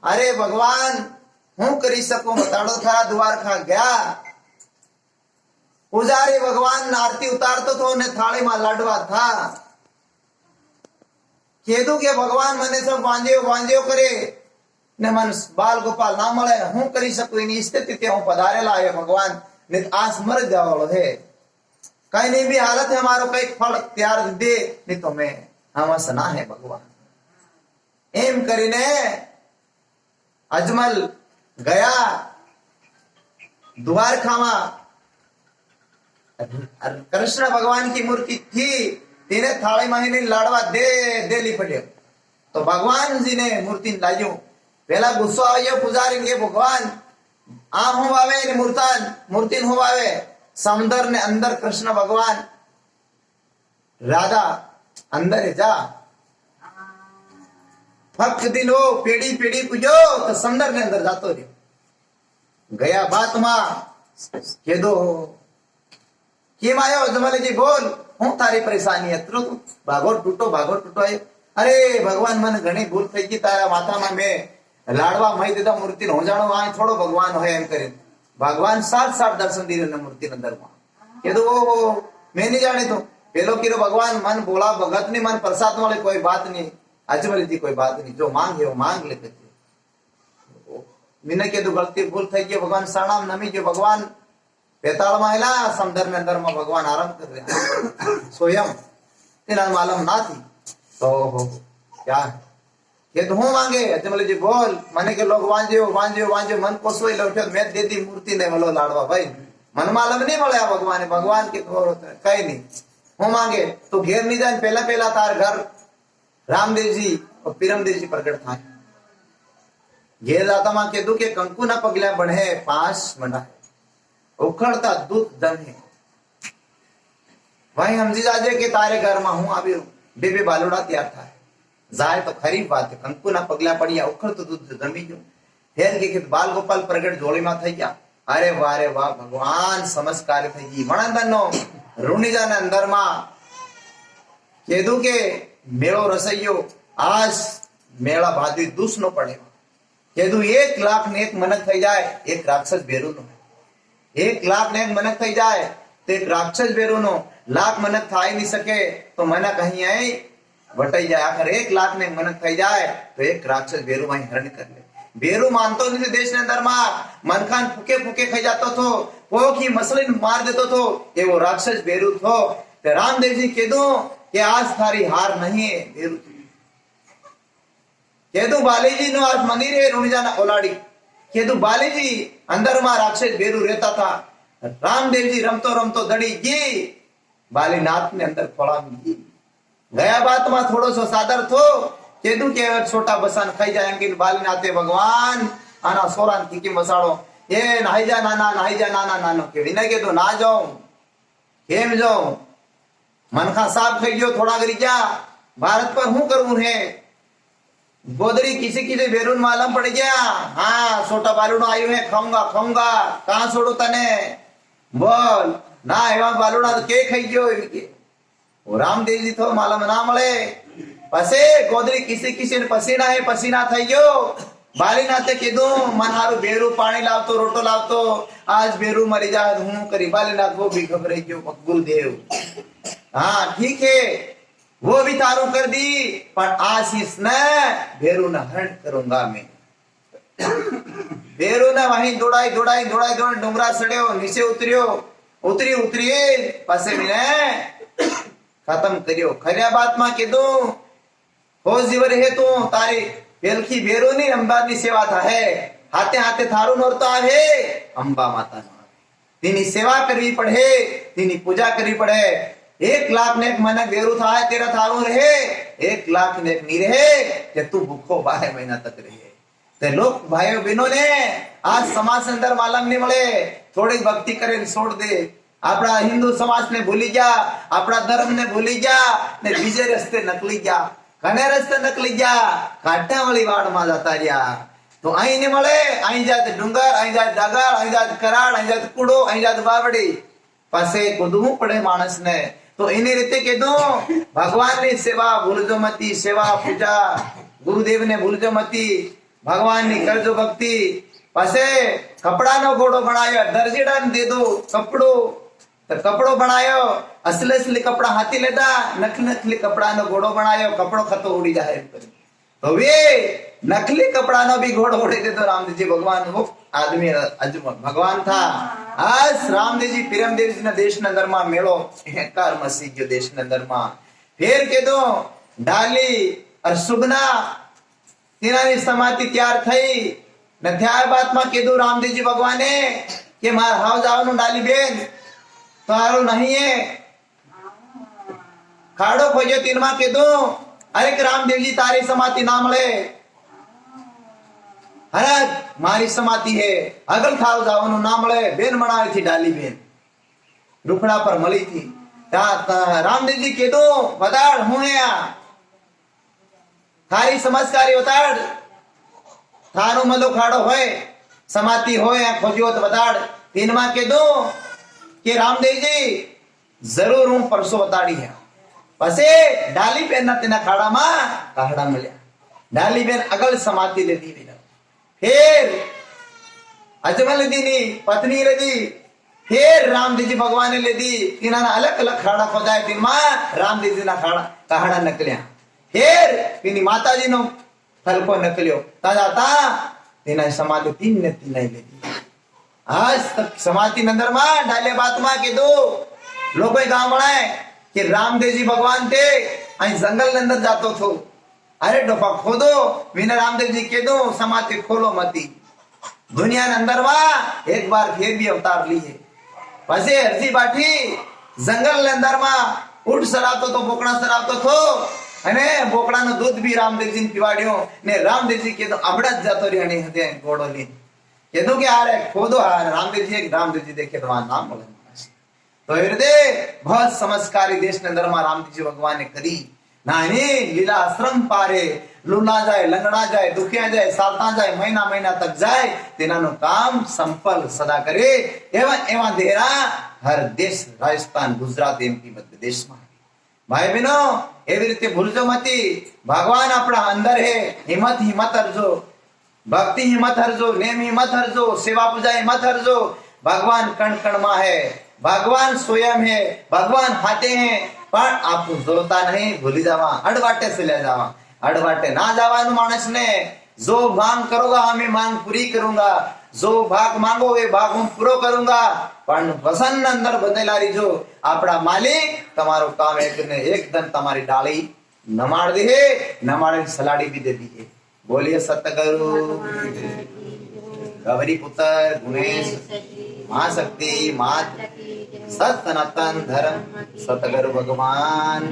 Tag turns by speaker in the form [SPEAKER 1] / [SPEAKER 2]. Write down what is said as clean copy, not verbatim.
[SPEAKER 1] अरे भगवान हूं करी सकूं बताड़ो खरा द्वारका गया पुजारी भगवान आरती उतारतो तो ने थाली में लाडवा था केदू के भगवान मने सब बांध्यो बांध्यो करे ने मन बाल गोपाल ना मळे हूं करी सकूं एनी स्थिति ते हूं पधारेला है भगवान ने आस मर जावड़ो है कहीं नहीं भी हालत है हमारो कई फल त्यार दे नहीं तो मैं हम सना है भगवान एम करीने अजमल गया द्वारका में कृष्ण भगवान की मूर्ति थी तेने थाली महीने लाडवा दे देली पड़ियो तो भगवान जी ने मूर्ति लायो पहला गुस्सा आयो पुजारी के भगवान आम होवावे मूर्ति होवावे समुद्र ने अंदर कृष्ण भगवान राधा अंदर जा फक दिन हो पेड़ी पेड़ी पूजो तो समुद्र ने अंदर जातो रे गया बात मां के दो केम आयो जमले जी बोल हूं थारी परेशानी है तू भागो टूटो है अरे भगवान मन घणी भूल થઈ ગઈ તારા માથામાં मैं लाडवा मई दीदा मूर्ति हो जानो आ थोड़ो भगवान है एम करे भगवान साथ साथ दर्शन दी रे मूर्ति अंदर में के दो मैं नहीं जाने तो पेलो की भगवान मन बोला भगत नहीं मन प्रसाद वाले कोई बात नहीं अजमल जी कोई बात नहीं जो मांगे वो मांग लेते मैंने के दो गलती भूल થઈ गई भगवान साणाम नमी जो भगवान बेताल मायला समुद्र में अंदर में भगवान आराम कर रहे स्वयं तेरा मालूम ना थी तो क्या है ये तो हूं मांगे अजमल जी बोल मने के लोग वांजो मन पोसोई लौटे मैं दे दी मूर्ति ने बोलो लाडवा भाई मन मालूम नहीं મળ્યા भगवान के खबर होता है कहीं नहीं हूं मांगे तो घेर नहीं जाए पहला तार घर रामदेव जी और पीरमदेव जी प्रकट था घेर जाता मां के दुखे कंकु ना पगला बढ़े 5 मंडा उखड़ता दूध दम है वही हमजी जाजे के तारे घर में हूं आवी बेबे बालोड़ा तैयार था जाए तो खरी बात है कंकु ना पगला पड़िया उखड़ तो दूध जमी जो हेर के बाल गोपाल प्रगट जोड़ी में થઈ ગયા अरे वाह भगवान समझकार થઈ ગઈ મણંદનો રૂણીજાના અંદર માં કેદુ કે મેળો રસૈયો આજ મેળા ભાદવી દુસ નો પડે કેદુ 1 લાખ ને એક મનક થઈ જાય એક રાક્ષસ બેરુ નો 1 लाख ने मनक થઈ જાય તો એક રાક્ષસ બેરુ નો લાખ मनक થાય नहीं सके तो मनक कहीं आई वटाई जाए आखिर 1 लाख ने मनक થઈ જાય तो एक राक्षस बेरू वहीं हरण कर ले बेरू मानतो नहीं देश ने अंदर में मनखान फूके फूके खाई जातो थो वो की मसलिन मार देतो थो ये वो राक्षस बेरू थो ते रामदेव जी कह दो कि आज थारी हार नहीं है बेरू कह दो बाली जी नो आज मंदिर है रुणिजाना ओलाड़ी कह दो बाली जी अंदर में राक्षस बेरू रहता था रामदेव जी रमतो रमतो दड़ी गी बालीनाथ ने अंदर खोला गी गया बात में थोड़ो सो सादर थो केदू के छोटा बसान खाई जाएंगे बालीनाथे भगवान आना सोरान की मसाड़ो ये नहाई जा नाना नानो के विनय के तो ना जाऊं केम जाऊं मन का साफ खाई गयो थोड़ा करी क्या भारत पर हूं करूं है गोदरी किसी किसी बेरून मालूम पड़ गया हाँ छोटा बालूडो आयु है खाऊंगा कहां छोड़ो तने बोल ना एवं बालूडा तो के खाई गयो रामदेव जी थो मालूम ना मळे पसे गोदरी किसी किसी ने पसीना થઈ ગયો बालीनाथे कीधु मन हारू बेरू पानी लावतो रोटो लावतो आज बेरू मरी जाए हूं करी बालीनाथ वो भी घबराई गयो गुरुदेव हाँ ठीक है वो भी तारू कर दी पर आशीष न बेरू न हरण करूंगा मैं बेरू ने वहीं दौड़ाई डोंगरा सड़ियो नीचे उतरी पासे मैंने खत्म करियो खरिया बात में कीधु हो जीवर है तू तारी पेलखी बेरू नी अंबा की सेवा था है हाथे हाथे थारू नोरता है अंबा माता तेनी सेवा करवी पड़े तेनी पूजा करवी पड़े 1 लाख ने एक मन बेरू था है तेरा थारू रहे 1 लाख ने एक नी रहे कि तू भूखो 12 महीना तक रहे ते लोग भाइयों बहनों ने आज समाज अंदर मालूम नहीं मळे थोड़ी भक्ति करे छोड़ दे अपना हिंदू समाज ने भूली जा अपना धर्म ने भूली जा ने बीजे रस्ते नकली जा कने रस्ते नकली जा काटा वाली वाड़ में जाता रिया तो आई ने मळे आई जात डूंगर आई जात डागर आई जात कराड़ आई जात कूड़ो आई जात बावड़ी पासे कूदવું પડે मानस ने तो इन्हीं रीते के दो भगवान ने सेवा भूलजो मती सेवा पूजा गुरुदेव ने भूलजो मती ભગવાન ની કરજો ભક્તિ. પછી કપડાનો ઘોડો બનાવ્યો, દરજીડાને દીધું કપડું, તો કપડો બનાવ્યો. અસલી અસલી કપડા હાથી લેતા, નકલી નકલી કપડાનો ઘોડો બનાવ્યો. કપડો ખતો ઉડી જાય તો વે નકલી કપડાનો भी घोड़ो उड़ी देतो रामदेव जी भगवान. वो आदमी अजमल भगवान था. आज रामदेव जी प्रेमदेव जी ना देश ना अंदर में मेलो कार मसीह जो देश ना अंदर में फिर के दो डाली और सुगना तिनारी समाधि तैयार थई न त्यार बात में के दो रामदेव जी भगवाने के मार हाव जावनु डाली बेन तारो नहीं है खाड़ो खोजो तीन मां के दो. अरे रामदेव जी तारी समाधि नाम ले अरे मारी समाधि है अगल थाव जावनु नाम ले. बेन बनावी थी डाली बेन रुखड़ा पर मली थी. रामदेव जी के दो बताड़ हूं है थारी समझकारी बताड़ थारो मलो खाड़ो होए समाधि होए खोजो तो बताड़. तीन मां के दो कि रामदेव जी जरूर हूं परसो बताड़ी है. पसे डाली बेन ना तेना खाड़ा मां काहड़ा मिल्या. डाली बेन अगल समाधि ले दी. फिर अजमल दी नी पत्नी ले दी. फिर रामदेव जी भगवान ने ले दी. तीना अलग अलग खाड़ा खोदाय. तीन मां रामदेव जी ना खाड़ा काहड़ा नकल्या. फिर तीनी माता जी नो थलको नकल्यो ताजाता तीना समाधि तीन ने तीन ले दी. आज तक समाधि नंदर मां डाले बात मां के दो लोग गांव बनाए कि रामदेव जी भगवान थे आई जंगल अंदर जातो थो. अरे डोपा खोदो विना रामदेव जी के दो समाधि खोलो मती. दुनिया अंदर वा एक बार फिर भी अवतार लिए. पसे हरसी बाठी जंगल अंदर मा उठ सरावतो तो बोकड़ा सरावतो थो અને બોકડાનો દૂધ બી રામદેવ जी ने પીવાડ્યો ને રામદેવ जी के तो અબડા જ જતો રહ્યો ને હતે ઘોડો લઈને કીધું કે આરે ખોદો આ રામદેવ जी देखे तो वहां नाम बोले. तो हृदय बहुत समझकारी देश ने अंदर में रामदेव जी भगवान ने करी नानी लीला आश्रम पारे लूना जाए लंगड़ा जाए दुखिया जाए सालता जाए महीना महीना तक जाए तेनानु काम संपल सदा करे. एवं एवं देरा हर देश राजस्थान गुजरात एमपी मध्य देश में भाई बहनों एवी रीते भूलजो मती. भगवान अपना अंदर है. हिम्मत हरजो भक्ति हिम्मत हरजो नेम हिम्मत हरजो सेवा पूजा हिम्मत हरजो. भगवान कण कण में है. भगवान स्वयं है. भगवान हाथे हैं पर आप जोता नहीं भूली जावा अड़वाटे से ले जावा. अड़वाटे ना जावा मानस ने जो मांग करोगा हमें मांग पूरी करूंगा. जो भाग मांगो वे भाग हूं पूरो करूंगा. पण वसन अंदर बदला रहीजो आपड़ा मालिक तमारो काम एक ने एक दिन तमारी डाली नमाड़ दे नमाड़े सलाड़ी भी दे दी है. बोलिए सतगुरु गौरी पुत्र गुणेश महाशक्ति मात सत सनातन धर्म सतगुरु भगवान